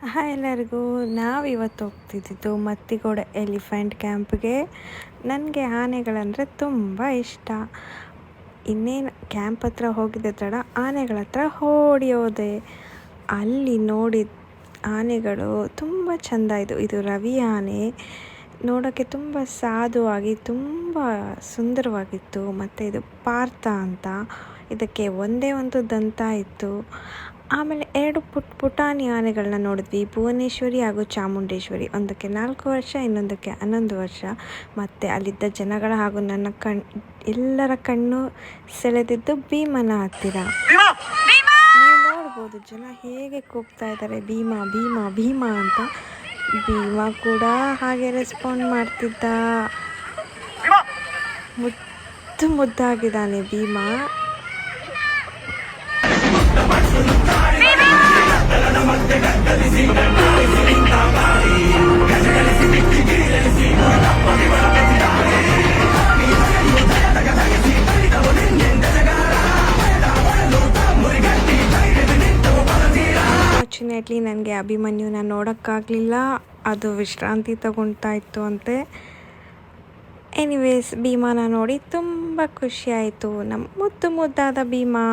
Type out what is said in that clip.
Hi ಎಲ್ಲರಿಗೂ. ನಾವಿವತ್ತು ಹೋಗ್ತಿದ್ದಿದ್ದು ಮತ್ತಿಗೋಡ elephant ಕ್ಯಾಂಪ್ಗೆ. ನನಗೆ ಆನೆಗಳಂದರೆ ತುಂಬ ಇಷ್ಟ. ಇನ್ನೇನು ಕ್ಯಾಂಪ್ ಹತ್ರ ಹೋಗಿದ್ದ ತಡ ಆನೆಗಳ ಹತ್ರ ಓಡಿ ಹೋದೆ. ಅಲ್ಲಿ ನೋಡಿದ ಆನೆಗಳು ತುಂಬ ಚೆಂದ ಇದು ರವಿ ಆನೆ. ನೋಡೋಕ್ಕೆ ತುಂಬ ಸಾಧುವಾಗಿ ತುಂಬ ಸುಂದರವಾಗಿತ್ತು. ಮತ್ತು ಇದು ಪಾರ್ಥ ಅಂತ, ಇದಕ್ಕೆ ಒಂದೇ ಒಂದು ದಂತ ಇತ್ತು. ಆಮೇಲೆ 2 ಪುಟಾಣಿ ಆನೆಗಳನ್ನ ನೋಡಿದ್ವಿ, ಭುವನೇಶ್ವರಿ ಹಾಗೂ ಚಾಮುಂಡೇಶ್ವರಿ. ಒಂದಕ್ಕೆ 4 ವರ್ಷ, ಇನ್ನೊಂದಕ್ಕೆ 11 ವರ್ಷ. ಮತ್ತು ಅಲ್ಲಿದ್ದ ಜನಗಳ ಹಾಗೂ ನನ್ನ ಎಲ್ಲರ ಕಣ್ಣು ಸೆಳೆದಿದ್ದು ಭೀಮನ ಹತ್ತಿರ. ನೀವು ನೋಡ್ಬೋದು ಜನ ಹೇಗೆ ಕೂಗ್ತಾ ಇದ್ದಾರೆ, ಭೀಮಾ ಭೀಮಾ ಭೀಮಾ ಅಂತ. ಭೀಮಾ ಕೂಡ ಹಾಗೆ ರೆಸ್ಪಾಂಡ್ ಮಾಡ್ತಿದ್ದ. ಮುದ್ದಾಗಿದ್ದಾನೆ ಭೀಮಾ. ಅನ್ಫಾರ್ಚುನೇಟ್ಲಿ ನನಗೆ ಅಭಿಮನ್ಯುನ ನೋಡೋಕ್ಕಾಗಲಿಲ್ಲ, ಅದು ವಿಶ್ರಾಂತಿ ತಗೊಳ್ತಾ ಇತ್ತು ಅಂತೆ. ಎನಿವೇಸ್, ಭೀಮಾನ ನೋಡಿ ತುಂಬ ಖುಷಿಯಾಯಿತು. ನಮ್ಮ ಮುದ್ದಾದ ಭೀಮಾ.